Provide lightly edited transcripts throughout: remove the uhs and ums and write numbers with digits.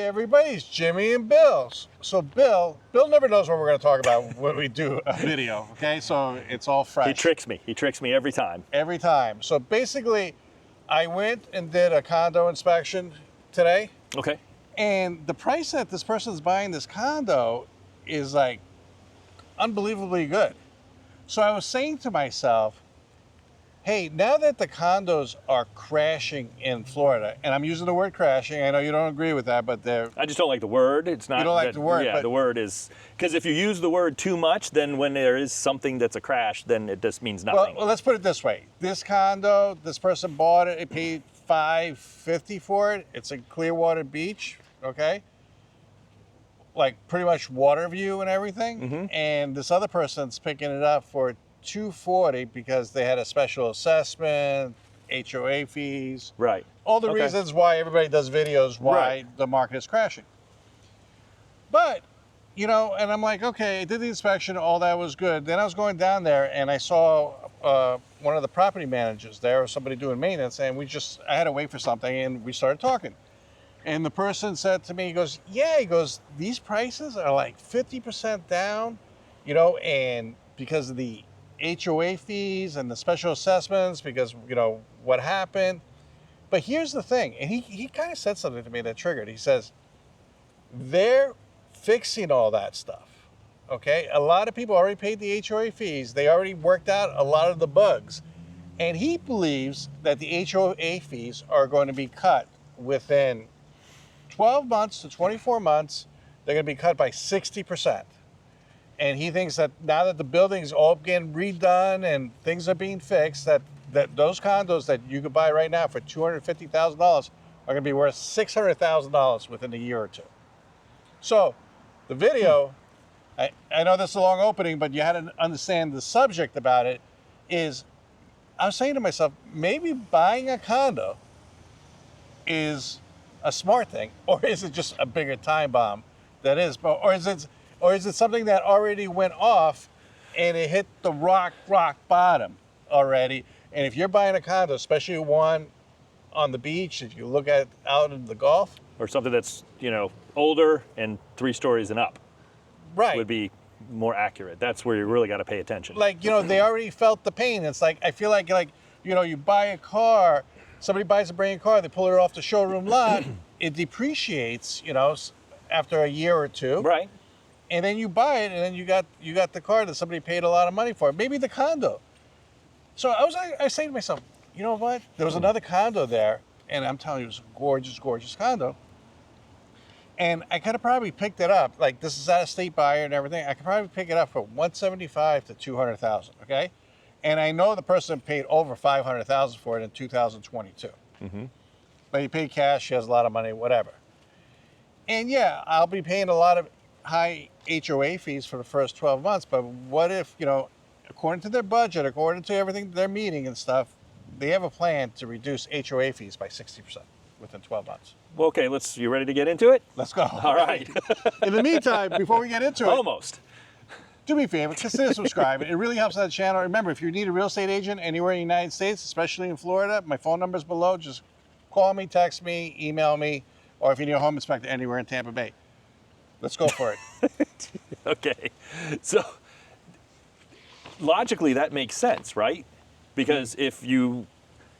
Hey everybody, it's Jimmy and Bill. So Bill never knows what we're going to talk about when we do a video, okay? So it's all fresh. He tricks me. He tricks me every time. Every time. So basically, I went and did a condo inspection today. Okay. And the price that this person's buying this condo is like unbelievably good. So I was saying to myself, hey, now that the condos are crashing in Florida, and I'm using the word crashing, I know you don't agree with that, but they're... I just don't like the word. It's not. You don't like the word, Yeah, but... the word is... Because if you use the word too much, then when there is something that's a crash, then it just means nothing. Well, let's put it this way. This condo, this person bought it, it paid $550 for it. It's in Clearwater Beach, okay? Like pretty much water view and everything. Mm-hmm. And this other person's picking it up for $240 because they had a special assessment, HOA fees. Right. All the Okay. reasons why everybody does videos, why Right. the market is crashing. But, you know, and I'm like, okay, I did the inspection, all that was good. Then I was going down there and I saw one of the property managers there, or somebody doing maintenance, and I had to wait for something and we started talking. And the person said to me, he goes, yeah, he goes, these prices are like 50% down, you know, and because of the HOA fees and the special assessments, because, you know, what happened. But here's the thing, and he kind of said something to me that triggered. He says, they're fixing all that stuff, okay? A lot of people already paid the HOA fees. They already worked out a lot of the bugs. And he believes that the HOA fees are going to be cut within 12 months to 24 months. They're going to be cut by 60%. And he thinks that now that the building's all getting redone and things are being fixed, that those condos that you could buy right now for $250,000 are going to be worth $600,000 within a year or two. So the video, I know this is a long opening, but you had to understand the subject about it, is I was saying to myself, maybe buying a condo is a smart thing, or is it just a bigger time bomb that is, or is it something that already went off and it hit the rock bottom already? And if you're buying a condo, especially one on the beach, if you look at out in the Gulf, Or something that's, you know, older and 3 stories and up. right, Would be more accurate. That's where you really got to pay attention. like, you know, they already felt the pain. It's like, I feel like, you know, you buy a car, somebody buys a brand new car, they pull it off the showroom lot, it depreciates, you know, after a year or two. Right. And then you buy it, and then you got the car that somebody paid a lot of money for, maybe the condo. So I was saying to myself, you know what? There was another condo there, and I'm telling you, it was a gorgeous, gorgeous condo. And I could have probably picked it up, like this is out of state buyer and everything. I could probably pick it up for $175,000 to $200,000, okay? And I know the person paid over $500,000 for it in 2022. Mm-hmm. But he paid cash, he has a lot of money, whatever. And yeah, I'll be paying a lot of high HOA fees for the first 12 months, but what if, you know, according to their budget, according to everything they're meeting and stuff, they have a plan to reduce HOA fees by 60% within 12 months. Well, okay, you ready to get into it? Let's go. All right. In the meantime, before we get into it, Almost. do me a favor, consider subscribing. It really helps out the channel. Remember, if you need a real estate agent anywhere in the United States, especially in Florida, my phone number's below. Just call me, text me, email me, or if you need a home inspector anywhere in Tampa Bay. Let's go for it. Okay. So logically, that makes sense, right? Because if you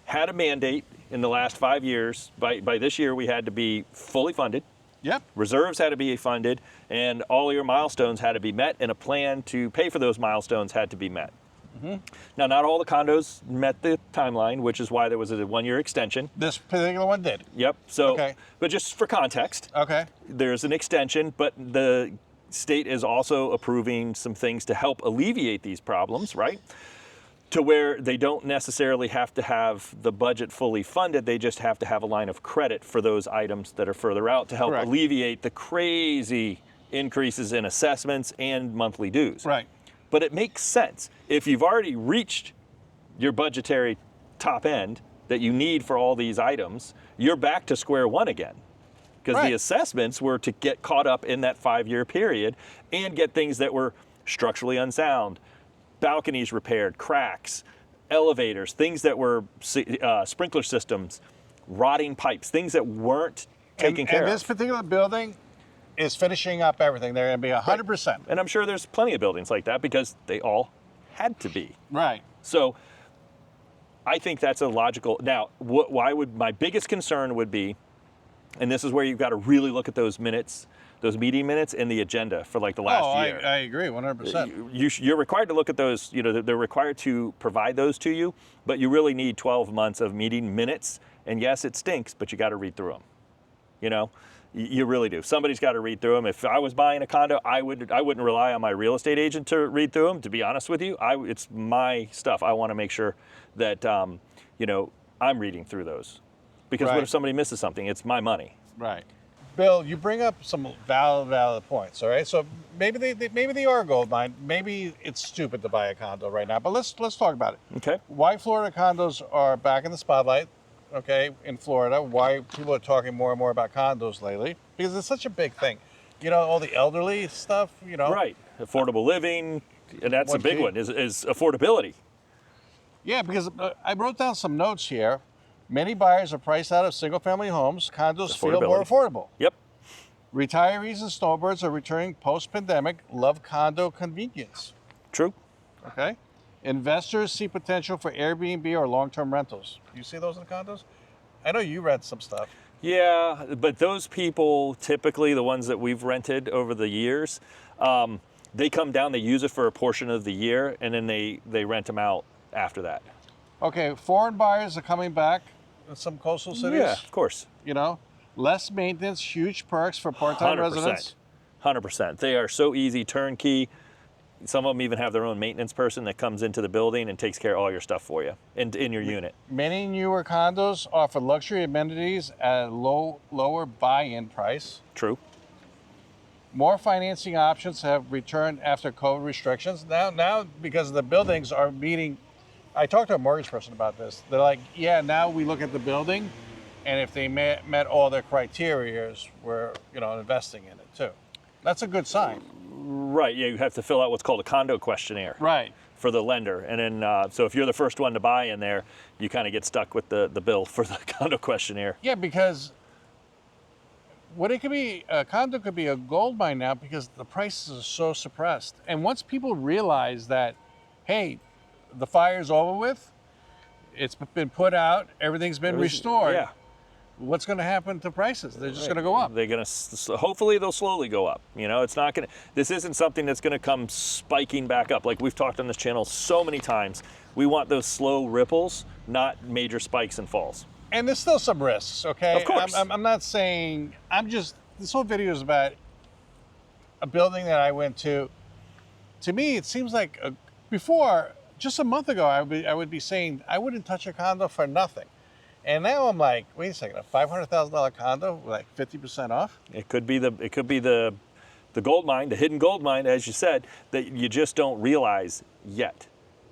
had a mandate in the last 5 years, by this year we had to be fully funded, Yep. reserves had to be funded, and all your milestones had to be met, and a plan to pay for those milestones had to be met. Mm-hmm. Now, not all the condos met the timeline, which is why there was a 1-year extension. This particular one did. Yep. So, Okay. But just for context, Okay. there's an extension, but the state is also approving some things to help alleviate these problems, right? To where they don't necessarily have to have the budget fully funded, they just have to have a line of credit for those items that are further out to help Correct. alleviate the crazy increases in assessments and monthly dues. Right. But it makes sense. If you've already reached your budgetary top end that you need for all these items, you're back to square one again. Because Right. the assessments were to get caught up in that 5-year period and get things that were structurally unsound, balconies repaired, cracks, elevators, things that were sprinkler systems, rotting pipes, things that weren't taken care and of. this particular building is finishing up everything. They're going to be 100%. And I'm sure there's plenty of buildings like that because they all had to be. Right. So I think that's a logical. Now, why would my biggest concern would be, and this is where you've got to really look at those minutes, those meeting minutes and the agenda for like the last year. I agree 100%. You're required to look at those, they're required to provide those to you, but you really need 12 months of meeting minutes. And yes, it stinks, but you got to read through them. You really do. Somebody's got to read through them. If I was buying a condo, I wouldn't rely on my real estate agent to read through them. To be honest with you, it's my stuff. I want to make sure that I'm reading through those, because what if somebody misses something? It's my money. Right. Bill, you bring up some valid points. All right. So maybe they are gold mine. Maybe it's stupid to buy a condo right now. But let's talk about it. Okay. Why Florida condos are back in the spotlight? Okay, in Florida, why people are talking more and more about condos lately? Because it's such a big thing. All the elderly stuff, Right. Affordable living, and that's a big one, is affordability. Yeah, because I wrote down some notes here. Many buyers are priced out of single-family homes. Condos feel more affordable. Yep. Retirees and snowbirds are returning post-pandemic, love condo convenience. True. Okay. Investors see potential for Airbnb or long-term rentals. You see those in condos? I know you read some stuff. Yeah, but those people, typically the ones that we've rented over the years, they come down, they use it for a portion of the year, and then they rent them out after that. Okay, foreign buyers are coming back in some coastal cities. Yeah, of course. Less maintenance, huge perks for part-time 100%. residents. 100%. They are so easy, turnkey. Some of them even have their own maintenance person that comes into the building and takes care of all your stuff for you in your unit. Many newer condos offer luxury amenities at a lower buy-in price. True. More financing options have returned after COVID restrictions. Now because the buildings are meeting, I talked to a mortgage person about this. They're like, yeah, now we look at the building, and if they met all their criteria, we're investing in it too. That's a good sign. Right, yeah, you have to fill out what's called a condo questionnaire. Right. For the lender. And then, so if you're the first one to buy in there, you kind of get stuck with the bill for the condo questionnaire. Yeah, because a condo could be a gold mine now because the prices are so suppressed. And once people realize that, hey, the fire's over with, it's been put out, everything's been restored. Yeah. What's going to happen to prices? They're just going to go up. They're going to, hopefully they'll slowly go up. It's not going to, this isn't something that's going to come spiking back up. Like we've talked on this channel so many times, we want those slow ripples, not major spikes and falls. And there's still some risks, okay? Of course. I'm not saying, this whole video is about a building that I went to. To me, it seems like before, just a month ago, I would be saying I wouldn't touch a condo for nothing. And now I'm like, wait a second, a $500,000 condo, like 50% off? It could be the gold mine, the hidden gold mine, as you said, that you just don't realize yet.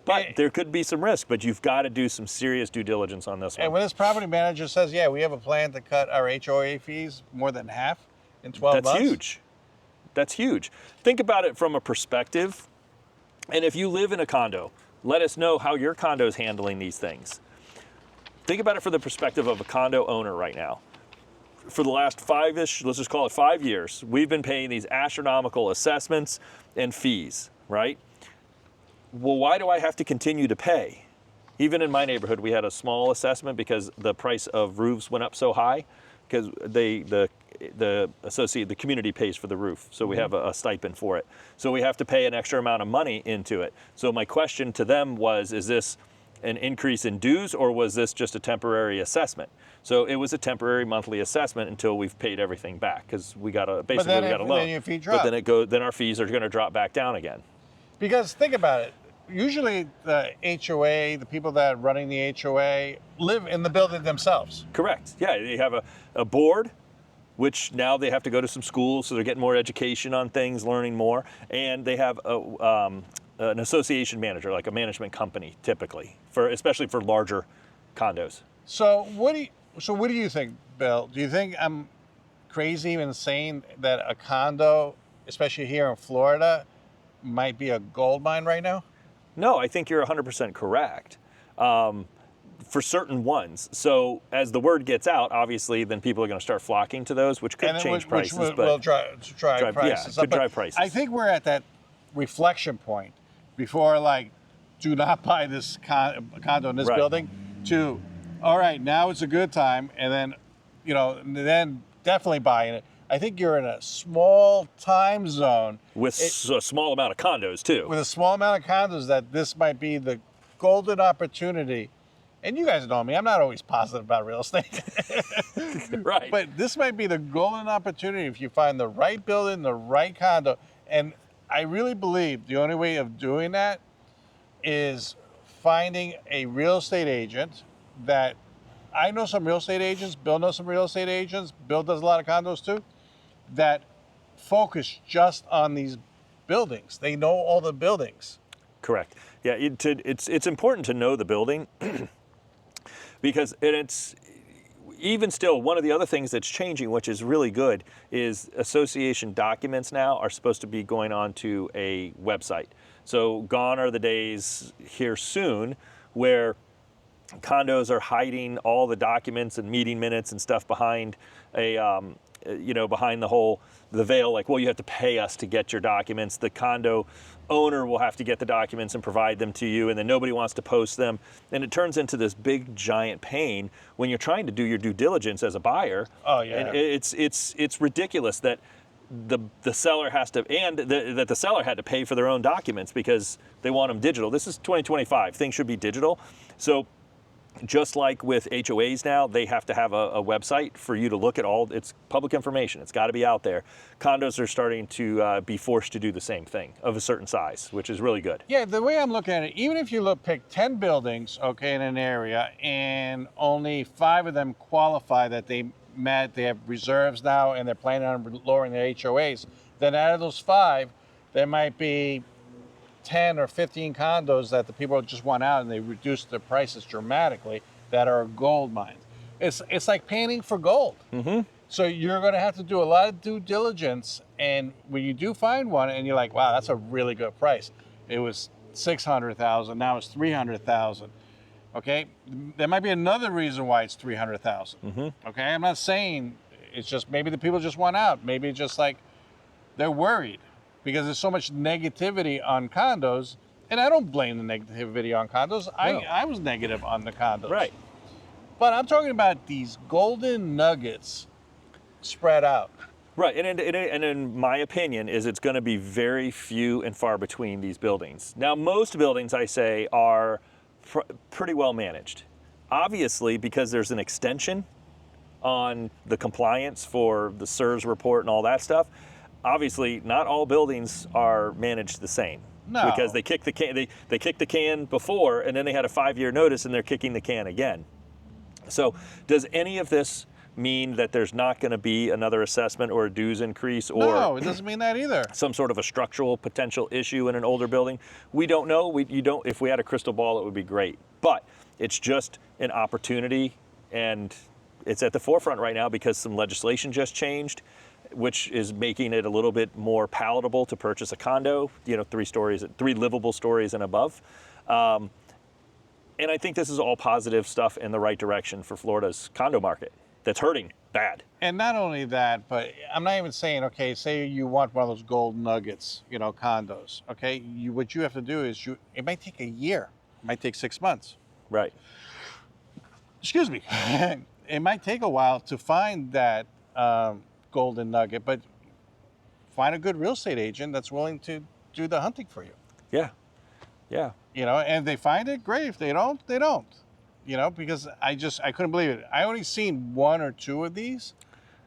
But there could be some risk, but you've got to do some serious due diligence on this one. And when this property manager says, yeah, we have a plan to cut our HOA fees more than half in 12 months. That's huge. That's huge. Think about it from a perspective. And if you live in a condo, let us know how your condo is handling these things. Think about it from the perspective of a condo owner right now. For the last let's just call it 5 years, we've been paying these astronomical assessments and fees, right? Well, why do I have to continue to pay? Even in my neighborhood, we had a small assessment because the price of roofs went up so high, because the community pays for the roof, so we have a stipend for it. So we have to pay an extra amount of money into it. So my question to them was, is this an increase in dues, or was this just a temporary assessment? So it was a temporary monthly assessment until we've paid everything back, because we got a loan. Then your fee drops. But then our fees are going to drop back down again. Because think about it. Usually the HOA, the people that are running the HOA, live in the building themselves. Correct. Yeah, they have a board, which now they have to go to some schools, so they're getting more education on things, learning more, and they have an association manager, like a management company, typically, especially for larger condos. So what do you think, Bill? Do you think I'm crazy and saying that a condo, especially here in Florida, might be a gold mine right now? No, I think you're 100% correct. for certain ones. So as the word gets out, obviously, then people are going to start flocking to those, which could And then change prices. which but will drive prices could up. But drive prices. I think we're at that reflection point before, like, do not buy this condo in this Right. building, to, all right, now it's a good time, and then, then definitely buying it. I think you're in a small time zone with a small amount of condos too. with a small amount of condos that this might be the golden opportunity. And you guys know me, I'm not always positive about real estate. Right. But this might be the golden opportunity if you find the right building, the right condo. And I really believe the only way of doing that is finding a real estate agent that, I know some real estate agents, Bill knows some real estate agents, Bill does a lot of condos too, that focus just on these buildings. They know all the buildings. Correct. Yeah, it's important to know the building because it's even still one of the other things that's changing, which is really good, is association documents now are supposed to be going onto a website. So gone are the days here soon where condos are hiding all the documents and meeting minutes and stuff behind behind the veil, like, well, you have to pay us to get your documents. The condo owner will have to get the documents and provide them to you, and then nobody wants to post them. And it turns into this big giant pain when you're trying to do your due diligence as a buyer. Oh yeah. And it's ridiculous that the seller has to, and that the seller had to pay for their own documents because they want them digital. This is 2025. Things should be digital. So just like with HOAs now, they have to have a website for you to look at all. It's public information. It's got to be out there. Condos are starting to be forced to do the same thing of a certain size, which is really good. Yeah, the way I'm looking at it, even if you pick 10 buildings, okay, in an area, and only 5 of them qualify that they have reserves now, and they're planning on lowering their HOAs, then out of those 5, there might be 10 or 15 condos that the people just want out, and they reduce their prices dramatically, that are gold mines. It's like panning for gold. Mm-hmm. So you're going to have to do a lot of due diligence, and when you do find one, and you're like, wow, that's a really good price. It was $600,000, now it's $300,000. Okay, there might be another reason why it's $300,000. Mm-hmm. Okay, I'm not saying it's just maybe the people just want out. Maybe it's just like they're worried because there's so much negativity on condos, and I don't blame the negativity on condos. No. I was negative on the condos. Right. But I'm talking about these golden nuggets spread out. Right, and in my opinion, is it's going to be very few and far between these buildings. Now, most buildings, I say, are pretty well managed. Obviously, because there's an extension on the compliance for the CSRS report and all that stuff, obviously, not all buildings are managed the same. No. Because they kicked the can. They kicked the can before, and then they had a 5-year notice, and they're kicking the can again. So, does any of this mean that there's not going to be another assessment or a dues increase, or No, it doesn't mean that either. some sort of a structural potential issue in an older building? We don't know. If we had a crystal ball, it would be great. But it's just an opportunity, and it's at the forefront right now because some legislation just changed, which is making it a little bit more palatable to purchase a condo, 3 livable stories and above. And I think this is all positive stuff in the right direction for Florida's condo market that's hurting bad. And not only that, but I'm not even saying, okay, say you want one of those gold nuggets, condos, okay? What you have to do is it might take a year. It might take 6 months. Right. Excuse me. It might take a while to find that golden nugget, but find a good real estate agent that's willing to do the hunting for you. Yeah. Yeah. And if they find it, great. If they don't, they don't. Because I couldn't believe it. I only seen 1 or 2 of these,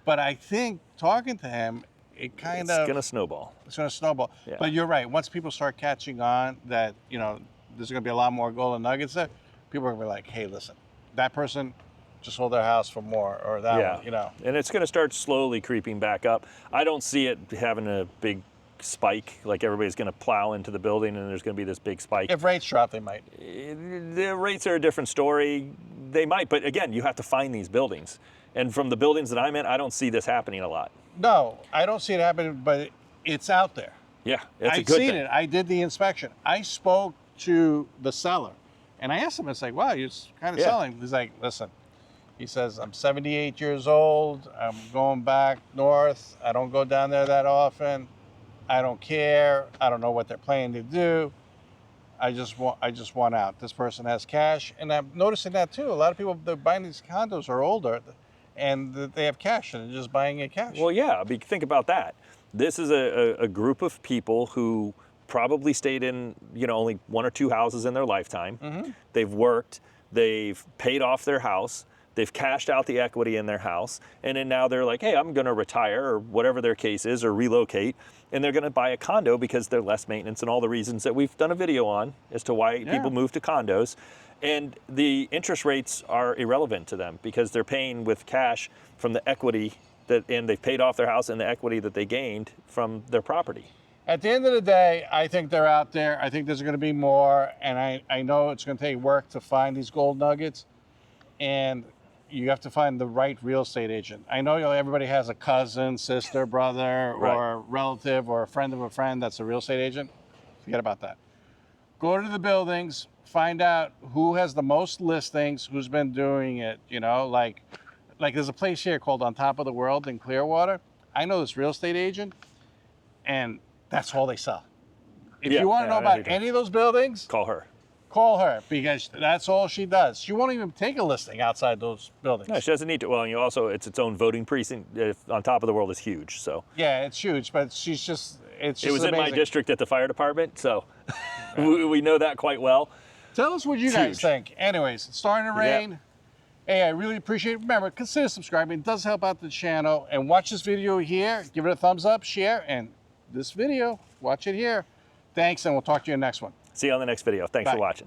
but I think talking to him, it's going to snowball. It's going to snowball. Yeah. But you're right. Once people start catching on that, there's going to be a lot more golden nuggets there, people are going to be like, hey, listen, that person just sold their house for more, or that one, And it's going to start slowly creeping back up. I don't see it having a big spike, like everybody's going to plow into the building and there's going to be this big spike. If rates drop, they might. The rates are a different story. They might, but again, you have to find these buildings. And from the buildings that I'm in, I don't see this happening a lot. No, I don't see it happening, but it's out there. Yeah, it's a I've good seen thing. it. I did the inspection. I spoke to the seller, And I asked him, it's like, wow, you're kind of Yeah. selling. He's like, listen, he says, I'm 78 years old. I'm going back north. I don't go down there that often. I don't care. I don't know what they're planning to do. I just want out. This person has cash. And I'm noticing that too. A lot of people that are buying these condos are older and they have cash and they're just buying it cash. Well, yeah, I mean, think about that. This is a group of people who probably stayed in, only 1 or 2 houses in their lifetime. Mm-hmm. They've worked, they've paid off their house, they've cashed out the equity in their house, and then now they're like, hey, I'm going to retire or whatever their case is, or relocate, and they're going to buy a condo because they're less maintenance and all the reasons that we've done a video on as to why people move to condos. And the interest rates are irrelevant to them because they're paying with cash from the equity and they've paid off their house and the equity that they gained from their property. At the end of the day, I think they're out there. I think there's going to be more. And I know it's going to take work to find these gold nuggets. And you have to find the right real estate agent. I know everybody has a cousin, sister, brother, Right. or relative, or a friend of a friend that's a real estate agent. Forget about that. Go to the buildings, find out who has the most listings, who's been doing it. Like there's a place here called On Top of the World in Clearwater. I know this real estate agent, and that's all they sell. If you want to know about any of those buildings, Call her. call her because that's all she does. She won't even take a listing outside those buildings. No, she doesn't need to. Well, it's its own voting precinct. On Top of the World is huge, so. Yeah, it's huge, but it's just It was in amazing. my district at the fire department, so we know that quite well. Tell us what you It's guys huge. think. Anyways, it's starting to rain. Hey, I really appreciate it. Remember, consider subscribing. It does help out the channel. And watch this video here. Give it a thumbs up, share, and this video, watch it here. Thanks, and we'll talk to you in the next one. See you on the next video. Thanks Bye. for watching.